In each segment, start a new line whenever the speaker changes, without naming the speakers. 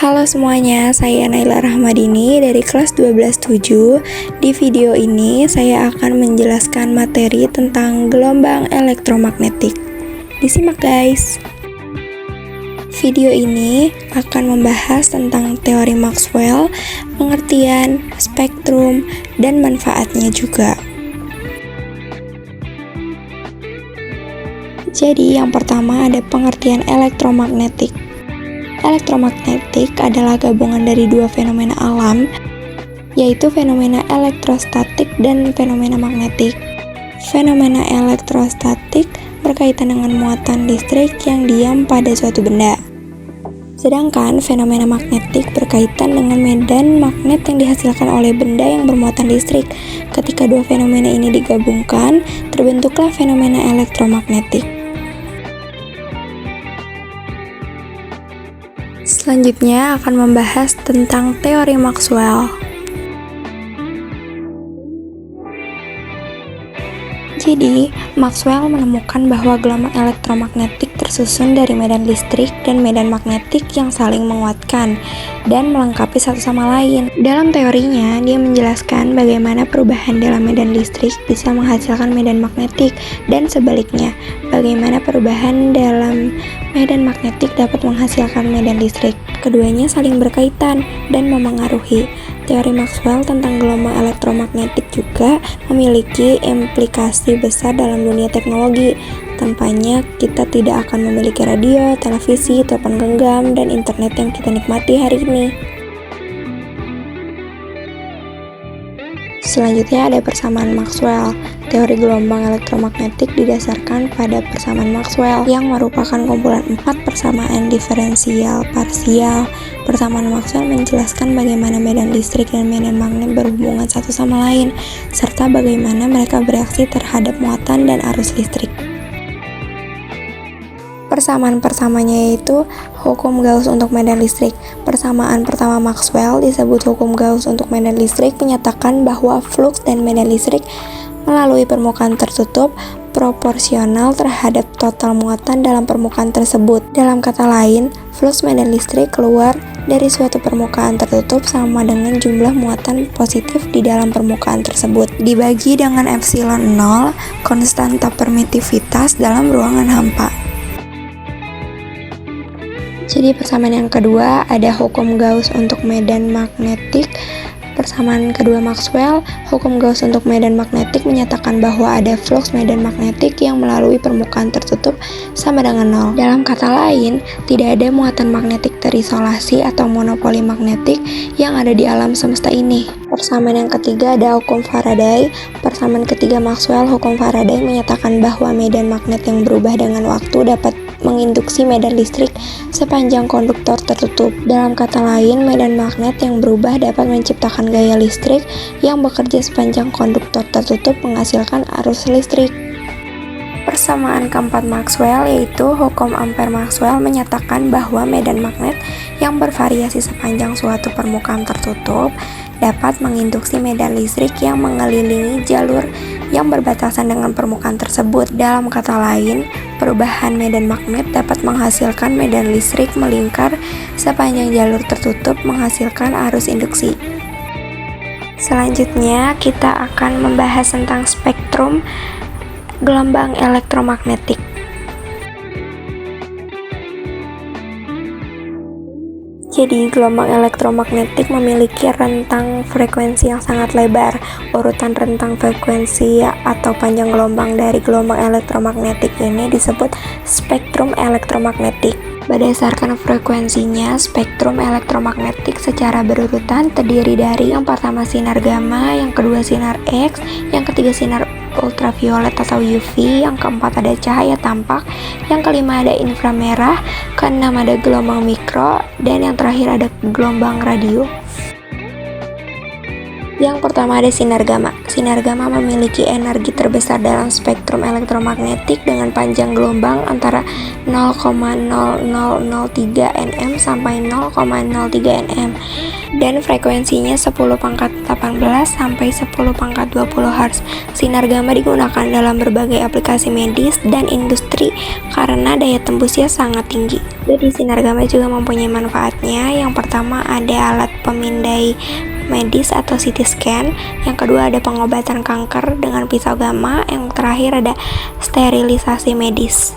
Halo semuanya, saya Naila Rahmadini dari kelas 12-7. Di video ini saya akan menjelaskan materi tentang gelombang elektromagnetik. Disimak guys. Video ini akan membahas tentang teori Maxwell, pengertian, spektrum, dan manfaatnya juga. Jadi yang pertama ada pengertian elektromagnetik. Elektromagnetik adalah gabungan dari dua fenomena alam, yaitu fenomena elektrostatik dan fenomena magnetik. Fenomena elektrostatik berkaitan dengan muatan listrik yang diam pada suatu benda. Sedangkan fenomena magnetik berkaitan dengan medan magnet yang dihasilkan oleh benda yang bermuatan listrik. Ketika dua fenomena ini digabungkan, terbentuklah fenomena elektromagnetik. Selanjutnya akan membahas tentang teori Maxwell. Jadi, Maxwell menemukan bahwa gelombang elektromagnetik tersusun dari medan listrik dan medan magnetik yang saling menguatkan dan melengkapi satu sama lain. Dalam teorinya, dia menjelaskan bagaimana perubahan dalam medan listrik bisa menghasilkan medan magnetik dan sebaliknya, bagaimana perubahan dalam medan magnetik dapat menghasilkan medan listrik. Keduanya saling berkaitan dan memengaruhi. Teori Maxwell tentang gelombang elektromagnetik juga memiliki implikasi besar dalam dunia teknologi. Tanpanya, kita tidak akan memiliki radio, televisi, telepon genggam, dan internet yang kita nikmati hari ini. Selanjutnya ada persamaan Maxwell. Teori gelombang elektromagnetik didasarkan pada persamaan Maxwell yang merupakan kumpulan 4 persamaan diferensial parsial. Persamaan Maxwell menjelaskan bagaimana medan listrik dan medan magnet berhubungan satu sama lain, serta bagaimana mereka bereaksi terhadap muatan dan arus listrik. Persamaan-persamanya yaitu hukum Gauss untuk medan listrik. Persamaan pertama Maxwell disebut hukum Gauss untuk medan listrik menyatakan bahwa flux dan medan listrik melalui permukaan tertutup proporsional terhadap total muatan dalam permukaan tersebut. Dalam kata lain, flux medan listrik keluar dari suatu permukaan tertutup sama dengan jumlah muatan positif di dalam permukaan tersebut, dibagi dengan epsilon 0, konstanta permitivitas dalam ruangan hampa. Jadi persamaan yang kedua ada hukum Gauss untuk medan magnetik. Persamaan kedua Maxwell, hukum Gauss untuk medan magnetik menyatakan bahwa ada flux medan magnetik yang melalui permukaan tertutup sama dengan 0. Dalam kata lain, tidak ada muatan magnetik terisolasi atau monopoli magnetik yang ada di alam semesta ini. Persamaan yang ketiga ada hukum Faraday. Persamaan ketiga Maxwell, hukum Faraday menyatakan bahwa medan magnet yang berubah dengan waktu dapat menginduksi medan listrik sepanjang konduktor tertutup. Dalam kata lain, medan magnet yang berubah dapat menciptakan gaya listrik yang bekerja sepanjang konduktor tertutup menghasilkan arus listrik. Persamaan keempat Maxwell yaitu hukum Ampere-Maxwell menyatakan bahwa medan magnet yang bervariasi sepanjang suatu permukaan tertutup dapat menginduksi medan listrik yang mengelilingi jalur yang berbatasan dengan permukaan tersebut. Dalam kata lain, perubahan medan magnet dapat menghasilkan medan listrik melingkar sepanjang jalur tertutup menghasilkan arus induksi. Selanjutnya, kita akan membahas tentang spektrum gelombang elektromagnetik. Jadi, gelombang elektromagnetik memiliki rentang frekuensi yang sangat lebar. Urutan rentang frekuensi atau panjang gelombang dari gelombang elektromagnetik ini disebut spektrum elektromagnetik. Berdasarkan frekuensinya, spektrum elektromagnetik secara berurutan terdiri dari yang pertama sinar gamma, yang kedua sinar X, yang ketiga sinar ultraviolet atau UV, yang keempat ada cahaya tampak, yang kelima ada inframerah, keenam ada gelombang mikro, dan yang terakhir ada gelombang radio. Yang pertama ada sinar gamma. Sinar gamma memiliki energi terbesar dalam spektrum elektromagnetik dengan panjang gelombang antara 0,0003 nm sampai 0,03 nm dan frekuensinya 10 pangkat 18 sampai 10 pangkat 20 Hz. Sinar gamma digunakan dalam berbagai aplikasi medis dan industri karena daya tembusnya sangat tinggi. Jadi sinar gamma juga mempunyai manfaatnya. Yang pertama ada alat pemindai medis atau CT scan, yang kedua ada pengobatan kanker dengan pisau gamma, yang terakhir ada sterilisasi medis.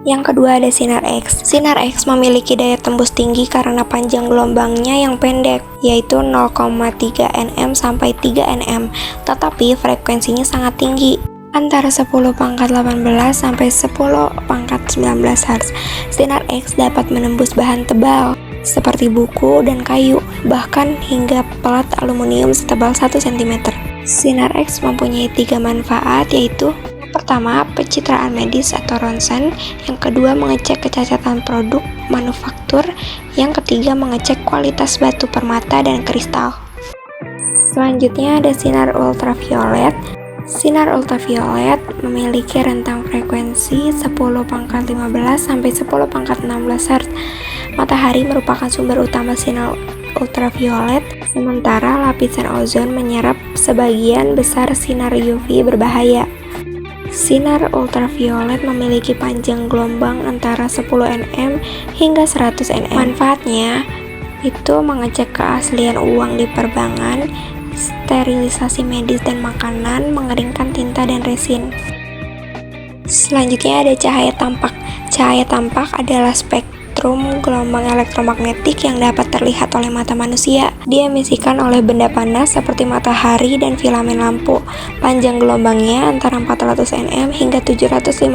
Yang kedua ada sinar X. Sinar X memiliki daya tembus tinggi karena panjang gelombangnya yang pendek, yaitu 0,3 nm sampai 3 nm, tetapi frekuensinya sangat tinggi, antara 10 pangkat 18 sampai 10 pangkat 19 Hz. Sinar X dapat menembus bahan tebal seperti buku dan kayu, bahkan hingga plat aluminium setebal 1 cm. Sinar X mempunyai 3 manfaat, yaitu yang pertama, pencitraan medis atau ronsen, yang kedua, mengecek kecacatan produk manufaktur, yang ketiga, mengecek kualitas batu permata dan kristal. Selanjutnya ada sinar ultraviolet. Sinar ultraviolet memiliki rentang frekuensi 10 pangkat 15 sampai 10 pangkat 16 Hz. Matahari merupakan sumber utama sinar ultraviolet, sementara lapisan ozon menyerap sebagian besar sinar UV berbahaya. Sinar ultraviolet memiliki panjang gelombang antara 10 nm hingga 100 nm. Manfaatnya itu mengecek keaslian uang di perbankan, sterilisasi medis dan makanan, mengeringkan tinta dan resin. Selanjutnya ada cahaya tampak. Cahaya tampak adalah spektrum gelombang elektromagnetik yang dapat terlihat oleh mata manusia. Diemisikan oleh benda panas seperti matahari dan filamen lampu. Panjang gelombangnya antara 400 nm hingga 750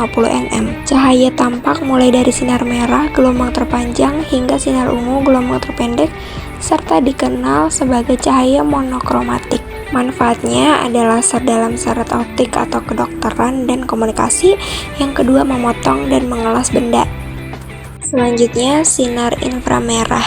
nm. Cahaya tampak mulai dari sinar merah, gelombang terpanjang, hingga sinar ungu, gelombang terpendek, serta dikenal sebagai cahaya monokromatik. Manfaatnya adalah laser dalam seret optik atau kedokteran dan komunikasi. Yang kedua, memotong dan mengelas benda. Selanjutnya, sinar inframerah.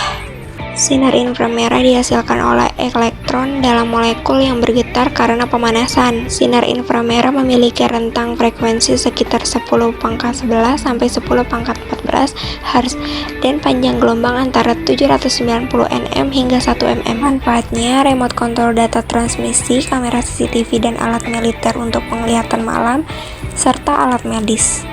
Sinar inframerah dihasilkan oleh elektron dalam molekul yang bergetar karena pemanasan. Sinar inframerah memiliki rentang frekuensi sekitar 10 pangkat 11 sampai 10 pangkat 14 Hz dan panjang gelombang antara 790 nm hingga 1 mm. Manfaatnya, remote control data transmisi, kamera CCTV dan alat militer untuk penglihatan malam, serta alat medis.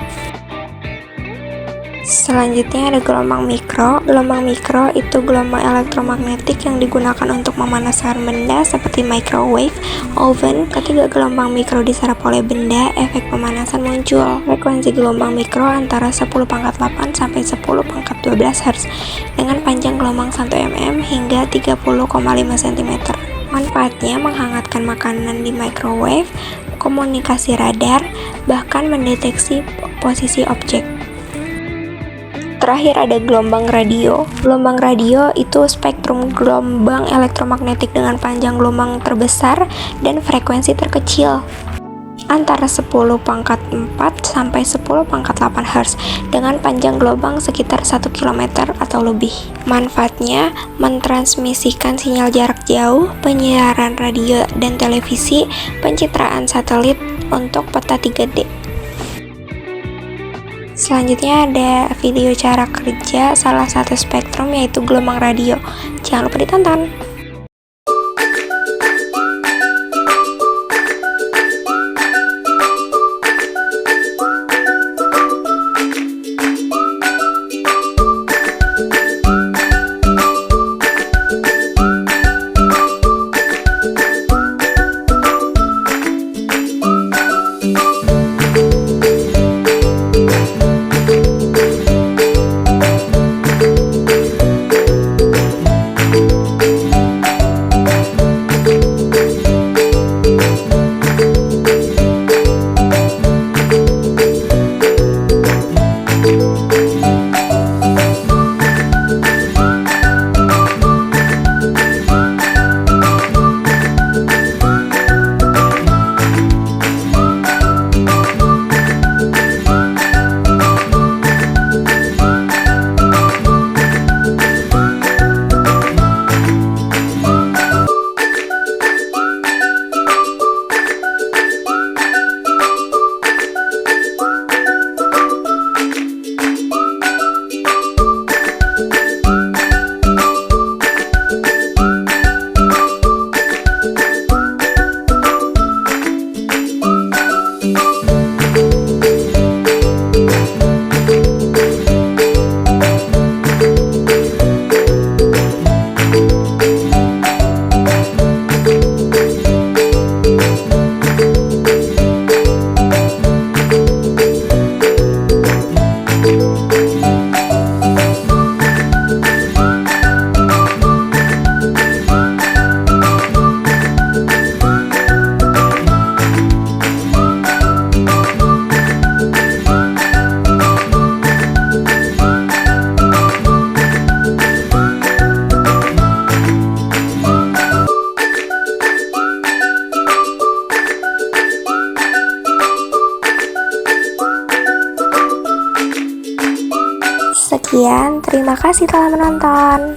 Selanjutnya ada gelombang mikro. Gelombang mikro itu gelombang elektromagnetik yang digunakan untuk memanaskan benda seperti microwave, oven. Ketika gelombang mikro diserap oleh benda, efek pemanasan muncul. Frekuensi gelombang mikro antara 10 pangkat 8 sampai 10 pangkat 12 Hz dengan panjang gelombang 1 mm hingga 30,5 cm. Manfaatnya menghangatkan makanan di microwave, komunikasi radar, bahkan mendeteksi posisi objek. Terakhir ada gelombang radio. Gelombang radio itu spektrum gelombang elektromagnetik dengan panjang gelombang terbesar dan frekuensi terkecil, antara 10 pangkat 4 sampai 10 pangkat 8 Hz dengan panjang gelombang sekitar 1 km atau lebih. Manfaatnya mentransmisikan sinyal jarak jauh, penyiaran radio dan televisi, pencitraan satelit untuk peta 3D. Selanjutnya ada video cara kerja salah satu spektrum, yaitu gelombang radio. Jangan lupa ditonton. sekian, terima kasih telah menonton.